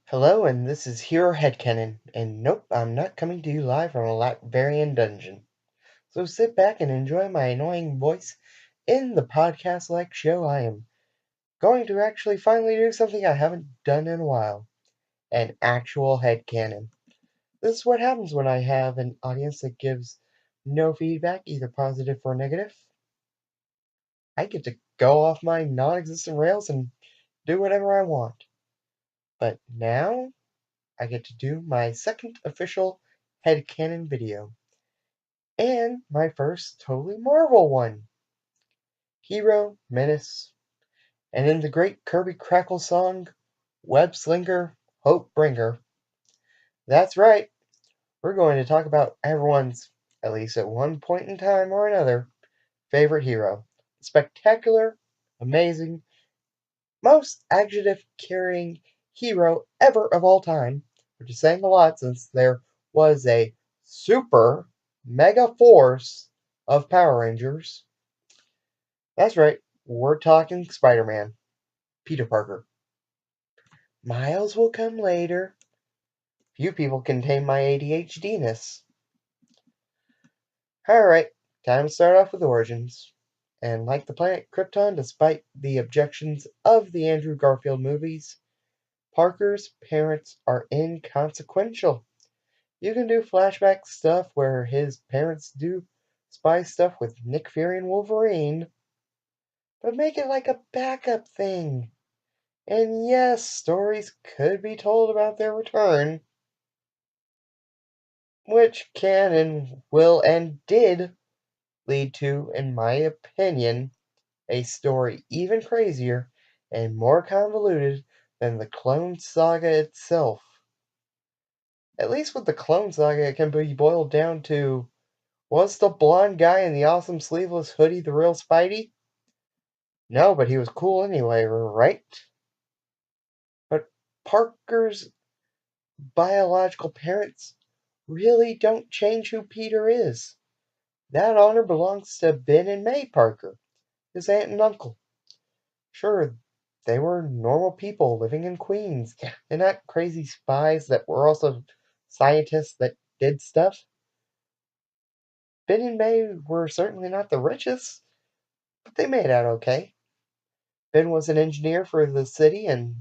Hello, and this is Hero Headcannon, and nope, I'm not coming to you live from a Latvarian dungeon. So sit back and enjoy my annoying voice in the podcast-like show. I am going to actually finally do something I haven't done in a while, an actual headcanon. This is what happens when I have an audience that gives no feedback, either positive or negative. I get to go off my non-existent rails and do whatever I want. But now I get to do my second official headcanon video, and my first totally Marvel one. Hero, Menace, and in the great Kirby Crackle song, Web Slinger, Hope Bringer. That's right, we're going to talk about everyone's, at least at one point in time or another, favorite hero. Spectacular, amazing, most adjective carrying hero ever of all time, which is saying a lot since there was a super mega force of Power Rangers. That's right, we're talking Spider Man, Peter Parker. Miles will come later. Few people can tame my ADHD ness. Alright, time to start off with origins. And like the planet Krypton, despite the objections of the Andrew Garfield movies, Parker's parents are inconsequential. You can do flashback stuff where his parents do spy stuff with Nick Fury and Wolverine, but make it like a backup thing. And yes, stories could be told about their return, which can and will and did lead to, in my opinion, a story even crazier and more convoluted than the Clone Saga itself. At least with the Clone Saga, it can be boiled down to, was the blonde guy in the awesome sleeveless hoodie the real Spidey? No, but he was cool anyway, right? But Parker's biological parents really don't change who Peter is. That honor belongs to Ben and May Parker, his aunt and uncle. Sure, they were normal people living in Queens. They're not crazy spies that were also scientists that did stuff. Ben and May were certainly not the richest, but they made out okay. Ben was an engineer for the city, and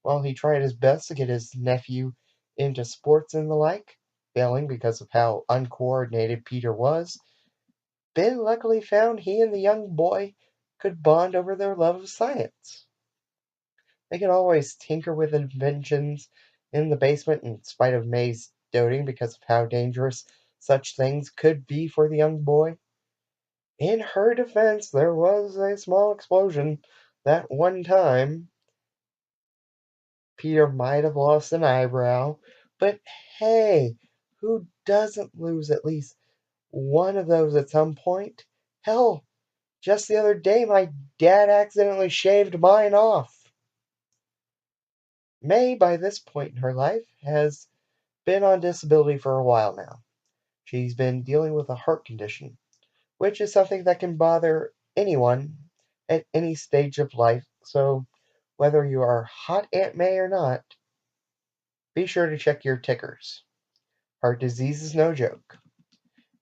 while he tried his best to get his nephew into sports and the like, failing because of how uncoordinated Peter was, Ben luckily found he and the young boy could bond over their love of science. They could always tinker with inventions in the basement in spite of May's doting because of how dangerous such things could be for the young boy. In her defense, there was a small explosion that one time. Peter might have lost an eyebrow, but hey, who doesn't lose at least one of those at some point? Hell, just the other day my dad accidentally shaved mine off. May, by this point in her life, has been on disability for a while now. She's been dealing with a heart condition, which is something that can bother anyone at any stage of life, so whether you are hot Aunt May or not, be sure to check your tickers. Heart disease is no joke.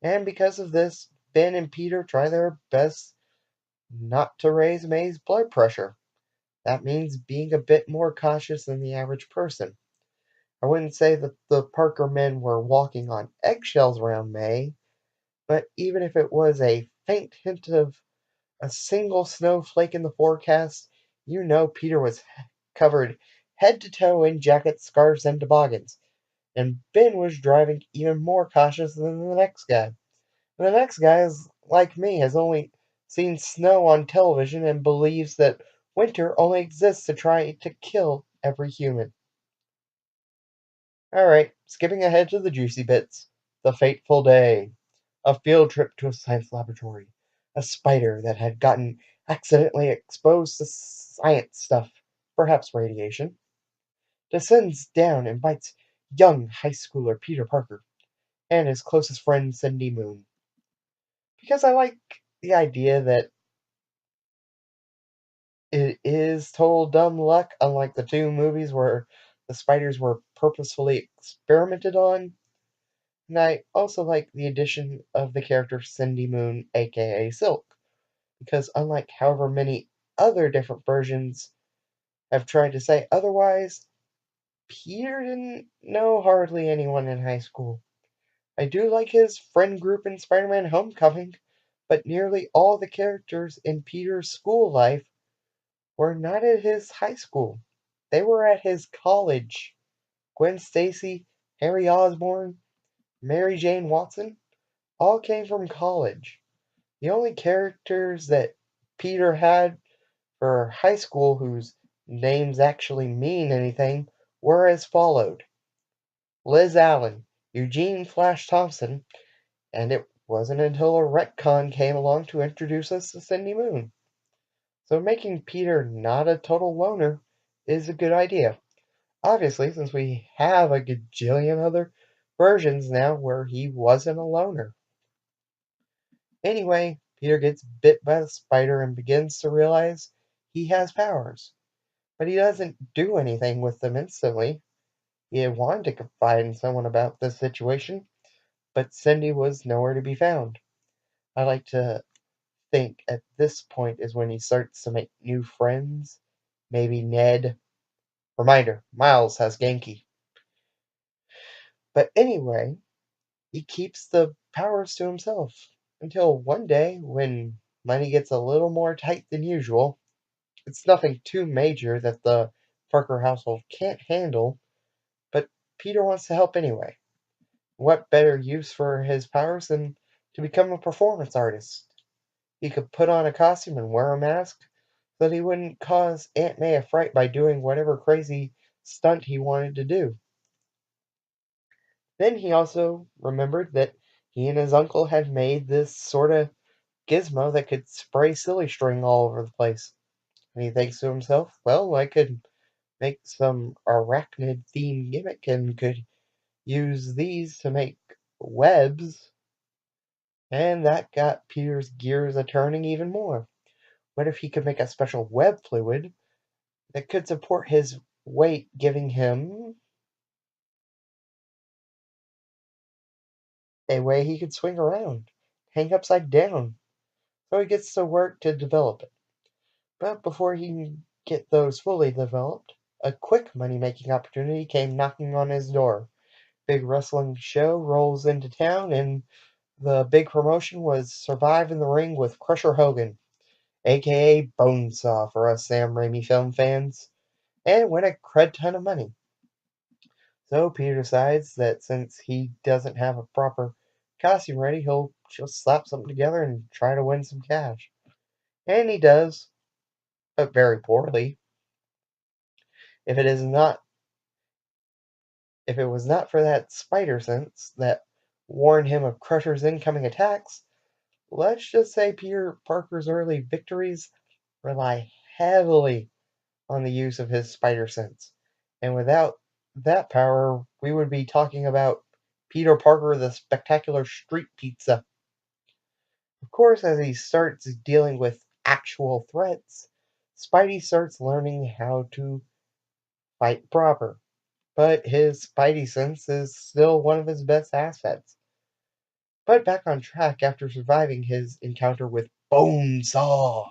And because of this, Ben and Peter try their best not to raise May's blood pressure. That means being a bit more cautious than the average person. I wouldn't say that the Parker men were walking on eggshells around May, but even if it was a faint hint of a single snowflake in the forecast, you know Peter was covered head to toe in jackets, scarves, and toboggans, and Ben was driving even more cautious than the next guy. The next guy is like me, has only seen snow on television and believes that winter only exists to try to kill every human. Alright, skipping ahead to the juicy bits. The fateful day. A field trip to a science laboratory. A spider that had gotten accidentally exposed to science stuff, perhaps radiation, descends down and bites young high schooler Peter Parker and his closest friend Cindy Moon. Because I like the idea that it is total dumb luck, unlike the two movies where the spiders were purposefully experimented on. And I also like the addition of the character Cindy Moon, aka Silk, because unlike however many other different versions have tried to say otherwise, Peter didn't know hardly anyone in high school. I do like his friend group in Spider Man Homecoming, but nearly all the characters in Peter's school life were not at his high school. They were at his college. Gwen Stacy, Harry Osborn, Mary Jane Watson all came from college. The only characters that Peter had for high school whose names actually mean anything were as followed: Liz Allen, Eugene Flash Thompson, and it wasn't until a retcon came along to introduce us to Cindy Moon. So making Peter not a total loner is a good idea. Obviously, since we have a gajillion other versions now where he wasn't a loner. Anyway, Peter gets bit by the spider and begins to realize he has powers, but he doesn't do anything with them instantly. He had wanted to confide in someone about this situation, but Cindy was nowhere to be found. I like to think at this point is when he starts to make new friends. Maybe Ned. Reminder, Miles has Genki. But anyway, he keeps the powers to himself until one day when money gets a little more tight than usual. It's nothing too major that the Parker household can't handle, but Peter wants to help anyway. What better use for his powers than to become a performance artist? He could put on a costume and wear a mask so that he wouldn't cause Aunt May a fright by doing whatever crazy stunt he wanted to do. Then he also remembered that he and his uncle had made this sort of gizmo that could spray silly string all over the place. And he thinks to himself, well, I could make some arachnid themed gimmick and could use these to make webs. And that got Peter's gears a turning even more. What if he could make a special web fluid that could support his weight, giving him a way he could swing around, hang upside down? So he gets to work to develop it. But before he can get those fully developed, a quick money making opportunity came knocking on his door. Big wrestling show rolls into town, and the big promotion was Survive in the Ring with Crusher Hogan, aka Bonesaw for us Sam Raimi film fans, and win a crud ton of money. So Peter decides that since he doesn't have a proper costume ready, he'll just slap something together and try to win some cash. And he does, but very poorly. If it is not if it was not for that spider sense that warned him of Crusher's incoming attacks, let's just say Peter Parker's early victories rely heavily on the use of his spider sense. And without that power, we would be talking about Peter Parker the Spectacular Street Pizza. Of course, as he starts dealing with actual threats, Spidey starts learning how to fight proper. But his Spidey sense is still one of his best assets. But back on track after surviving his encounter with Bonesaw,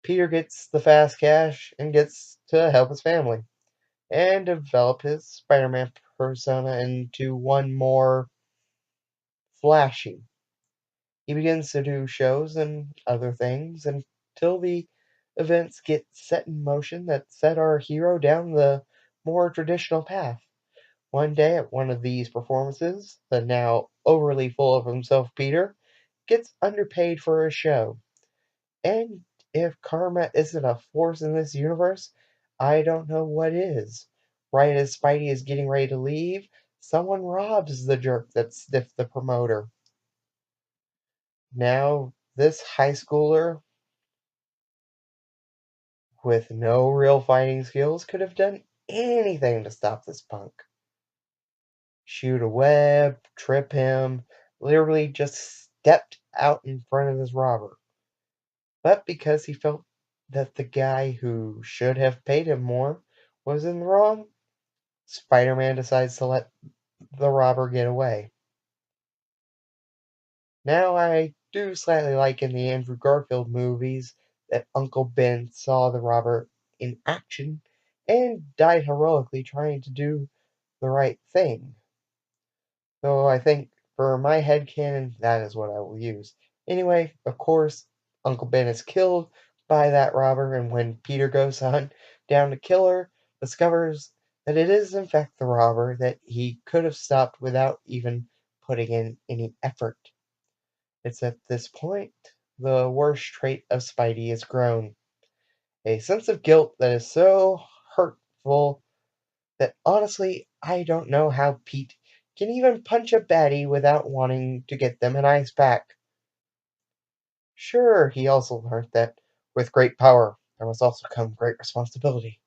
Peter gets the fast cash and gets to help his family and develop his Spider Man persona into one more flashy. He begins to do shows and other things until the events get set in motion that set our hero down the more traditional path. One day at one of these performances, the now overly full of himself Peter gets underpaid for a show. And if karma isn't a force in this universe, I don't know what is. Right as Spidey is getting ready to leave, someone robs the jerk that stiffed the promoter. Now, this high schooler with no real fighting skills could have done anything to stop this punk. Shoot a web, trip him, literally just stepped out in front of this robber. But because he felt that the guy who should have paid him more was in the wrong, Spider Man decides to let the robber get away. Now, I do slightly like in the Andrew Garfield movies that Uncle Ben saw the robber in action and died heroically trying to do the right thing. So I think for my headcanon, that is what I will use. Anyway, of course, Uncle Ben is killed by that robber, and when Peter goes on down to kill her, discovers that it is in fact the robber that he could have stopped without even putting in any effort. It's at this point the worst trait of Spidey is grown. A sense of guilt that is so hurtful that honestly, I don't know how Pete can even punch a baddie without wanting to get them an ice pack. Sure, he also learned that with great power, there must also come great responsibility.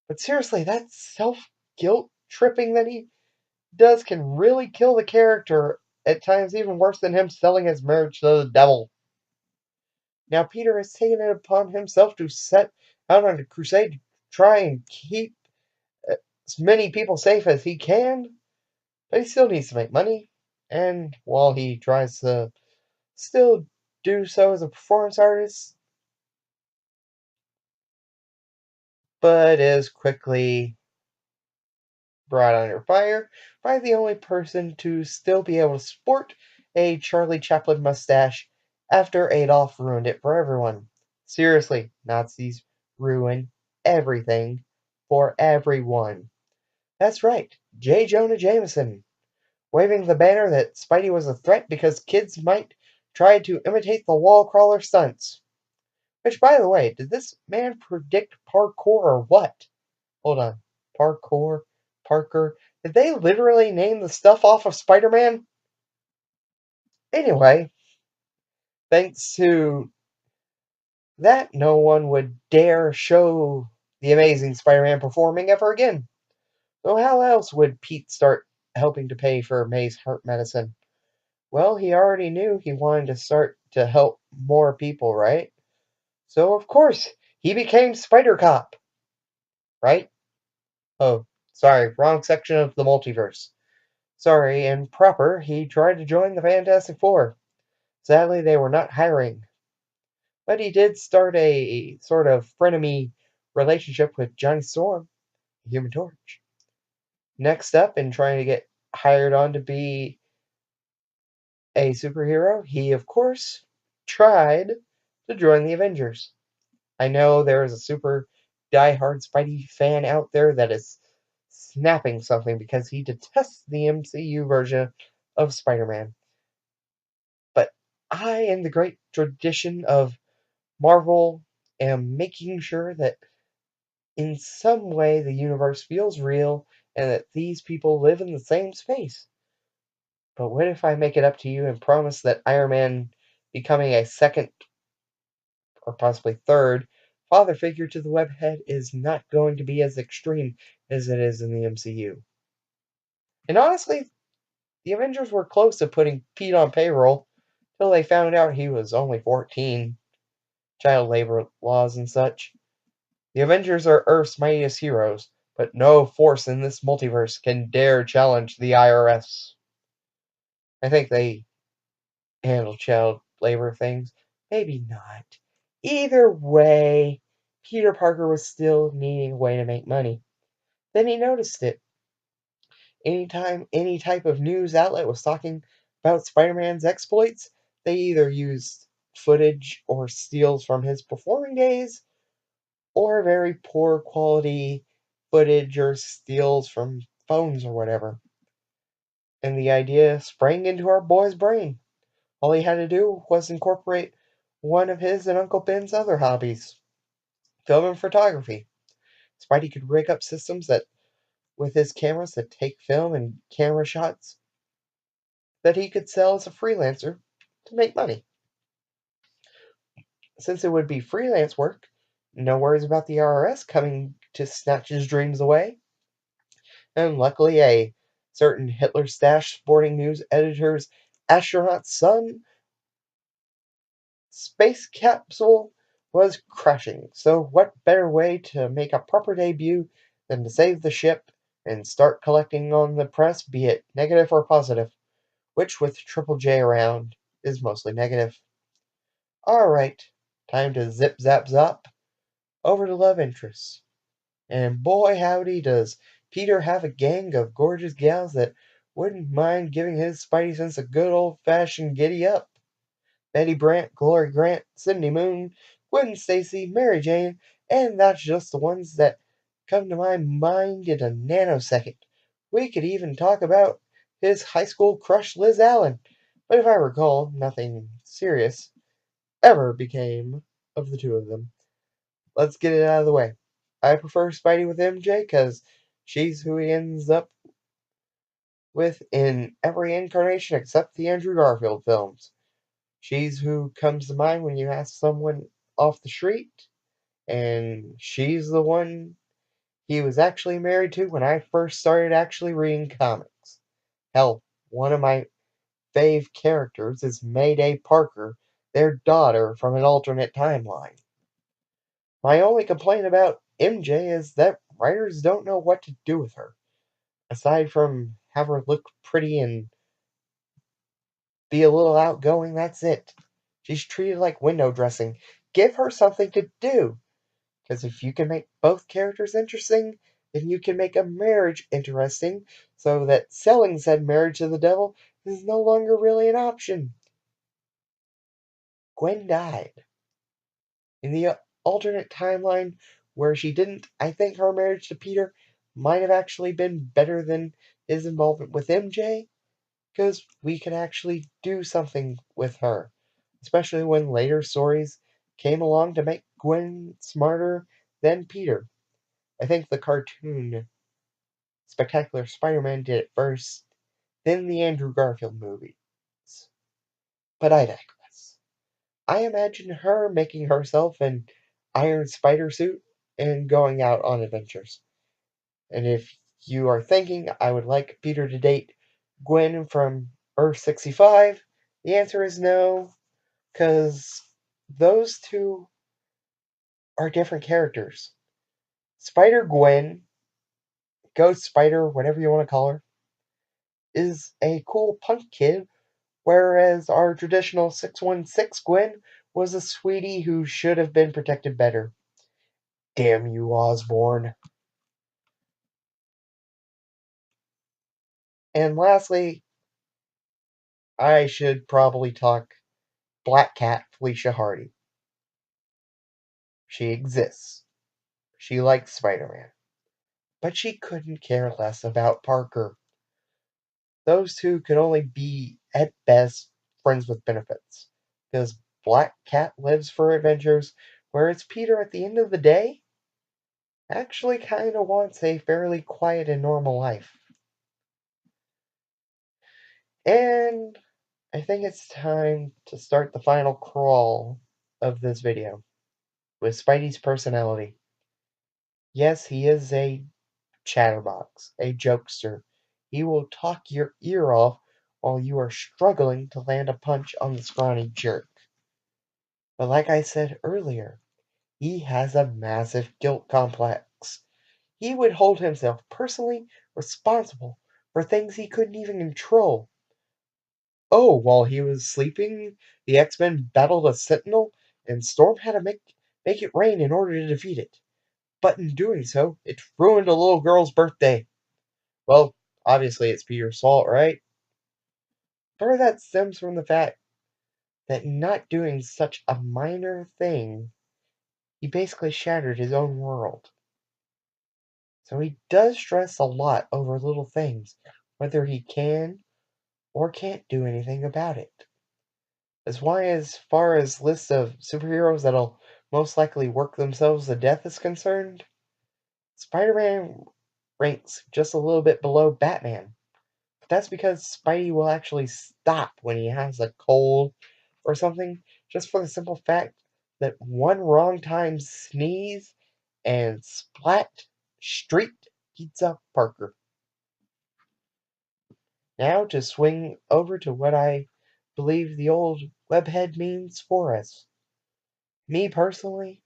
But seriously, that self guilt tripping that he does can really kill the character, at times even worse than him selling his marriage to the devil. Now, Peter has taken it upon himself to set out on a crusade to try and keep as many people safe as he can, but he still needs to make money. And while he tries to still do so as a performance artist, but is quickly brought under fire by the only person to still be able to sport a Charlie Chaplin mustache after Adolf ruined it for everyone. Seriously, Nazis ruin everything for everyone. That's right, J. Jonah Jameson, waving the banner that Spidey was a threat because kids might try to imitate the wall crawler stunts. Which, by the way, did this man predict parkour or what? Hold on. Parkour? Parker? Did they literally name the stuff off of Spider Man? Anyway, thanks to that, no one would dare show the amazing Spider Man performing ever again. So, how else would Pete start helping to pay for May's heart medicine? Well, he already knew he wanted to start to help more people, right? So, of course, he became Spider Cop, right? Oh, sorry, wrong section of the multiverse. Sorry, and proper, he tried to join the Fantastic Four. Sadly, they were not hiring. But he did start a sort of frenemy relationship with Johnny Storm, Human Torch. Next up, in trying to get hired on to be a superhero, he, of course, tried to join the Avengers. I know there is a super die-hard Spidey fan out there that is snapping something because he detests the MCU version of Spider Man. But I, in the great tradition of Marvel, am making sure that in some way the universe feels real and that these people live in the same space. But what if I make it up to you and promise that Iron Man becoming a second or possibly third father figure to the webhead is not going to be as extreme as it is in the MCU? And honestly, the Avengers were close to putting Pete on payroll till they found out he was only 14, child labor laws and such. The Avengers are Earth's mightiest heroes, but no force in this multiverse can dare challenge the IRS. I think they handle child labor things. Maybe not. Either way, Peter Parker was still needing a way to make money. Then he noticed it. Anytime any type of news outlet was talking about Spider Man's exploits, they either used footage or steals from his performing days, or very poor quality footage or steals from phones or whatever. And the idea sprang into our boy's brain. All he had to do was incorporate one of his and Uncle Ben's other hobbies, film and photography. Spidey could rig up systems that, with his cameras that take film and camera shots, that he could sell as a freelancer to make money. Since it would be freelance work, no worries about the IRS coming to snatch his dreams away. And luckily, a certain Hitler Stash sporting news editor's astronaut son space capsule was crashing, so what better way to make a proper debut than to save the ship and start collecting on the press, be it negative or positive, which with Triple J around is mostly negative. Alright, time to zip zap zop over to love interests. And boy howdy does Peter have a gang of gorgeous gals that wouldn't mind giving his Spidey sense a good old-fashioned giddy-up. Betty Brant, Glory Grant, Cindy Moon, Gwen Stacy, Mary Jane, and that's just the ones that come to my mind in a nanosecond. We could even talk about his high school crush Liz Allen, but if I recall, nothing serious ever became of the two of them. Let's get it out of the way. I prefer Spidey with MJ because she's who he ends up with in every incarnation except the Andrew Garfield films. She's who comes to mind when you ask someone off the street, and she's the one he was actually married to when I first started actually reading comics. Hell, one of my fave characters is Mayday Parker, their daughter from an alternate timeline. My only complaint about MJ is that writers don't know what to do with her, aside from have her look pretty and be a little outgoing, that's it. She's treated like window dressing. Give her something to do. Because if you can make both characters interesting, then you can make a marriage interesting so that selling said marriage to the devil is no longer really an option. Gwen died. In the alternate timeline where she didn't, I think her marriage to Peter might have actually been better than his involvement with MJ, because we could actually do something with her, especially when later stories came along to make Gwen smarter than Peter. I think the cartoon Spectacular Spider-Man did it first, then the Andrew Garfield movies. But I digress. I imagine her making herself an iron spider suit and going out on adventures. And if you are thinking I would like Peter to date Gwen from Earth 65, the answer is no, because those two are different characters. Spider Gwen, Ghost Spider, whatever you want to call her, is a cool punk kid, whereas our traditional 616 Gwen was a sweetie who should have been protected better. Damn you, Osborn. And lastly, I should probably talk Black Cat Felicia Hardy. She exists. She likes Spider-Man. But she couldn't care less about Parker. Those two could only be, at best, friends with benefits. Because Black Cat lives for adventures, whereas Peter, at the end of the day, actually kind of wants a fairly quiet and normal life. And I think it's time to start the final crawl of this video with Spidey's personality. Yes, he is a chatterbox, a jokester. He will talk your ear off while you are struggling to land a punch on the scrawny jerk. But like I said earlier, he has a massive guilt complex. He would hold himself personally responsible for things he couldn't even control. Oh, while he was sleeping, the X-Men battled a Sentinel, and Storm had to make it rain in order to defeat it. But in doing so, it ruined a little girl's birthday. Well, obviously it's Peter's fault, right? Part of that stems from the fact that not doing such a minor thing, he basically shattered his own world. So he does stress a lot over little things, whether he can or can't do anything about it. That's why, as far as lists of superheroes that'll most likely work themselves to death is concerned, Spider-Man ranks just a little bit below Batman. But that's because Spidey will actually stop when he has a cold or something, just for the simple fact that one wrong time sneeze and splat street pizza Parker. Now to swing over to what I believe the old webhead means for us. Me personally,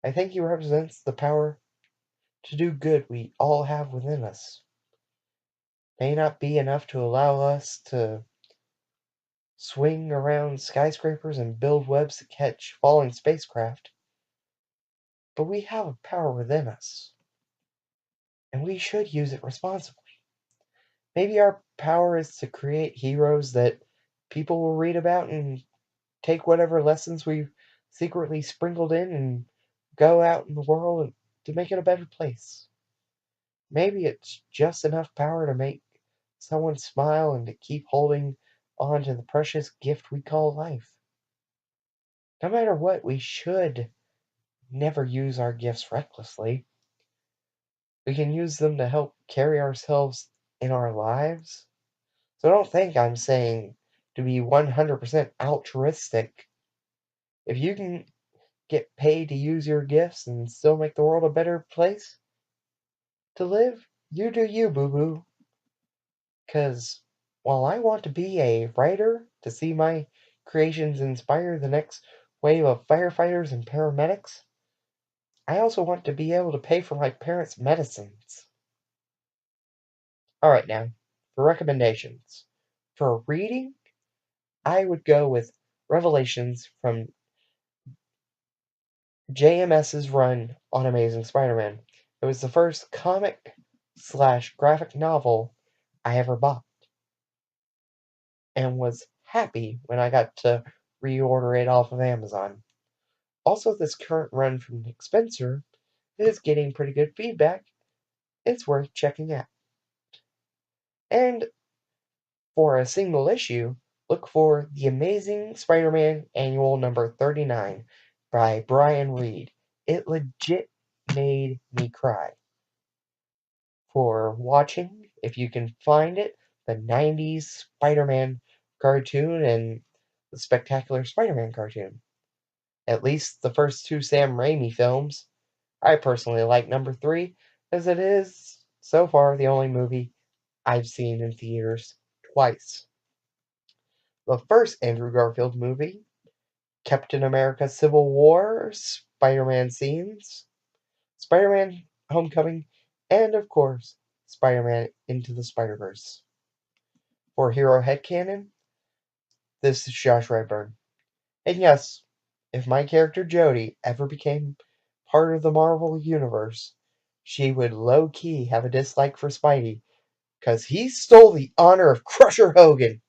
I think he represents the power to do good we all have within us. May not be enough to allow us to swing around skyscrapers and build webs to catch falling spacecraft, but we have a power within us, and we should use it responsibly. Maybe our power is to create heroes that people will read about and take whatever lessons we've secretly sprinkled in and go out in the world to make it a better place. Maybe it's just enough power to make someone smile and to keep holding on to the precious gift we call life. No matter what, we should never use our gifts recklessly. We can use them to help carry ourselves in our lives. So don't think I'm saying to be 100% altruistic. If you can get paid to use your gifts and still make the world a better place to live, you do you, boo boo. Because while I want to be a writer to see my creations inspire the next wave of firefighters and paramedics, I also want to be able to pay for my parents' medicines. Alright, now, for recommendations. For reading, I would go with Revelations from JMS's run on Amazing Spider-Man. It was the first comic/graphic novel I ever bought, and was happy when I got to reorder it off of Amazon. Also, this current run from Nick Spencer is getting pretty good feedback. It's worth checking out. And for a single issue, look for The Amazing Spider-Man Annual number 39 by Brian Reed. It legit made me cry. For watching, if you can find it, the 90s Spider-Man cartoon and the Spectacular Spider-Man cartoon. At least the first two Sam Raimi films. I personally like number 3, as it is, so far, the only movie I've seen in theaters twice. The first Andrew Garfield movie, Captain America Civil War, Spider-Man scenes, Spider-Man Homecoming, and of course, Spider-Man Into the Spider-Verse. For Hero Headcannon, this is Josh Redburn. And yes, if my character Jodie ever became part of the Marvel Universe, she would low-key have a dislike for Spidey, because he stole the honor of Crusher Hogan.